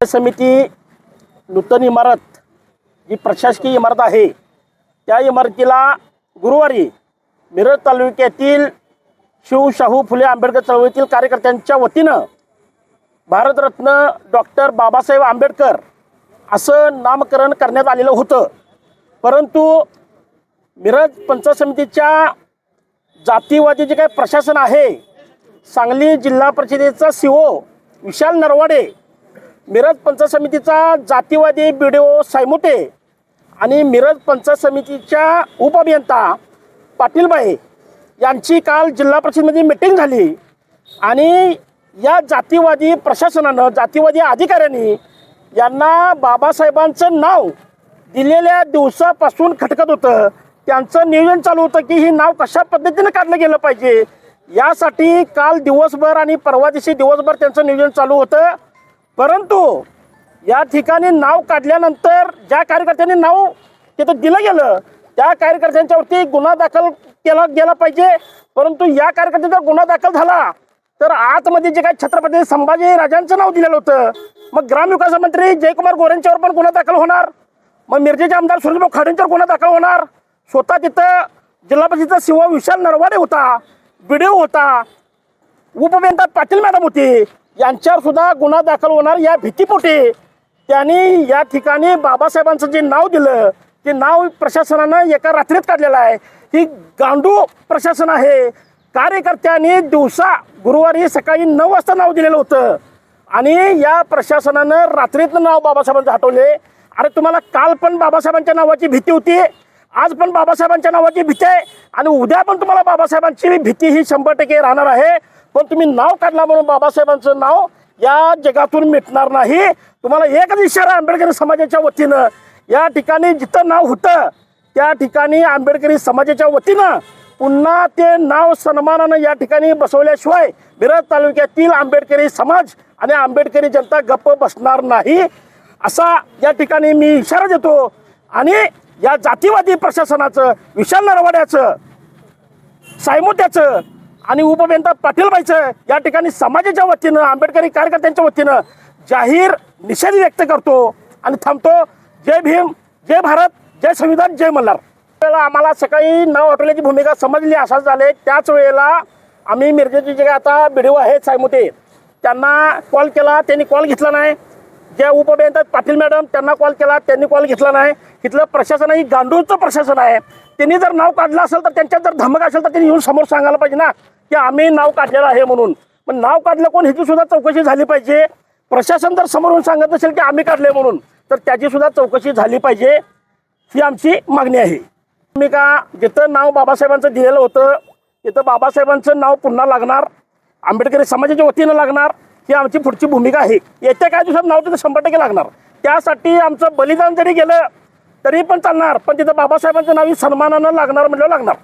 समिती नूतन इमारत जी प्रशासकीय इमारत आहे त्या इमारतीला गुरुवारी मिरज तालुक्यातील शाहू फुले आंबेडकर चळवळीतील कार्यकर्त्यांच्या वतीनं भारतरत्न डॉक्टर बाबासाहेब आंबेडकर असं नामकरण करण्यात आलेलं होतं। परंतु मिरज पंचायत समितीच्या जातीवादी जे काही प्रशासन आहे, सांगली जिल्हा परिषदेचा सीओ विशाल नरवाडे, मिरज पंचायत समितीचा जातीवादी BDO सायमोटे आणि मिरज पंचायत समितीच्या उपअभियंता पाटीलबाई यांची काल जिल्हा परिषदेमध्ये मीटिंग झाली आणि या जातीवादी प्रशासनानं, जातीवादी अधिकाऱ्यांनी यांना बाबासाहेबांचं नाव दिलेल्या दिवसापासून खटकत होतं। त्यांचं नियोजन चालू होतं की ही नाव कशा पद्धतीने काढलं गेलं पाहिजे, यासाठी काल दिवसभर आणि परवा दिवशी दिवसभर त्यांचं नियोजन चालू होतं। परंतु या ठिकाणी नाव काढल्यानंतर ज्या कार्यकर्त्यांनी नाव तिथं दिलं गेलं त्या कार्यकर्त्यांच्यावरती गुन्हा दाखल केला गेला पाहिजे। परंतु या कार्यकर्त्यांचा गुन्हा दाखल झाला तर आतमध्ये जे काही छत्रपती संभाजी राजांचं नाव दिलेलं होतं, मग ग्रामविकास मंत्री जयकुमार गोरेंच्यावर पण गुन्हा दाखल होणार, मग मिरजेचे आमदार सुरेशभाऊ खाडेंच्यावर गुन्हा दाखल होणार, स्वतः तिथं जिल्हा परिषदेचा सीओ विशाल नरवाडे होता, BDO होता, उपअभियंता पाटील मॅडम होती, यांच्यावर सुद्धा गुन्हा दाखल होणार। या भीतीपोटी त्यांनी या ठिकाणी बाबासाहेबांचं जे नाव दिलं ते नाव प्रशासनानं एका रात्रीत काढलेलं आहे। ही गांडू प्रशासन आहे। कार्यकर्त्यांनी दिवसा गुरुवारी सकाळी 9 वाजता नाव दिलेलं होतं आणि या प्रशासनानं रात्रीतनं नाव बाबासाहेबांचं हटवले। अरे तुम्हाला काल पण बाबासाहेबांच्या नावाची भीती होती, आज पण बाबासाहेबांच्या नावाची भीती आहे आणि उद्या पण तुम्हाला बाबासाहेबांची भीती ही 100% राहणार आहे। पण तुम्ही नाव काढला म्हणून बाबासाहेबांचं नाव या जगातून मिटणार नाही। तुम्हाला एकच इशारा आंबेडकरी समाजाच्या वतीनं या ठिकाणी जिथं नाव होतं त्या ठिकाणी आंबेडकरी समाजाच्या वतीनं पुन्हा ते नाव सन्मानानं या ठिकाणी बसवल्याशिवाय मिरज तालुक्यातील आंबेडकरी समाज आणि आंबेडकरी जनता गप्प बसणार नाही, असा या ठिकाणी मी इशारा देतो। आणि या जातीवादी प्रशासनाचं, विशाल नरवाड्याचं, सायमोट्याचं आणि उपअभियंता पाटीलबाईचं या ठिकाणी समाजाच्या वतीनं, आंबेडकरी कार्यकर्त्यांच्या वतीनं जाहीर निषेध व्यक्त करतो आणि थांबतो। जय भीम, जय भारत, जय संविधान, जय मल्हार। वेळेला आम्हाला सकाळी नाव हटवण्याची भूमिका समजली असाच झाले। त्याच वेळेला आम्ही मिरजेचे जे आता BDO आहेत सायमोटे त्यांना कॉल केला, त्यांनी कॉल घेतला नाही। ज्या उपअभियंता पाटील मॅडम त्यांना कॉल केला, त्यांनी कॉल घेतला नाही। इथलं प्रशासन ही गांडूळचं प्रशासन आहे। त्यांनी जर नाव काढलं असेल तर त्यांच्यात जर धमक असेल तर त्यांनी येऊन समोर सांगायला पाहिजे ना की आम्ही नाव काढलेलं आहे म्हणून। पण नाव काढलं कोण ह्याची सुद्धा चौकशी झाली पाहिजे। प्रशासन जर समोरून सांगत नसेल की आम्ही काढले म्हणून तर त्याची सुद्धा चौकशी झाली पाहिजे, ही आमची मागणी आहे। भूमिका जिथं नाव बाबासाहेबांचं दिलेलं होतं तिथं बाबासाहेबांचं नाव पुन्हा लागणार, आंबेडकरी समाजाच्या वतीनं लागणार, ही आमची पुढची भूमिका आहे। येत्या काही दिवसात नाव तिथं 100% लागणार। त्यासाठी आमचं बलिदान जरी गेलं तरी पण चालणार, पण तिथं बाबासाहेबांचं नाव ही सन्मानानं लागणार म्हणजे लागणार।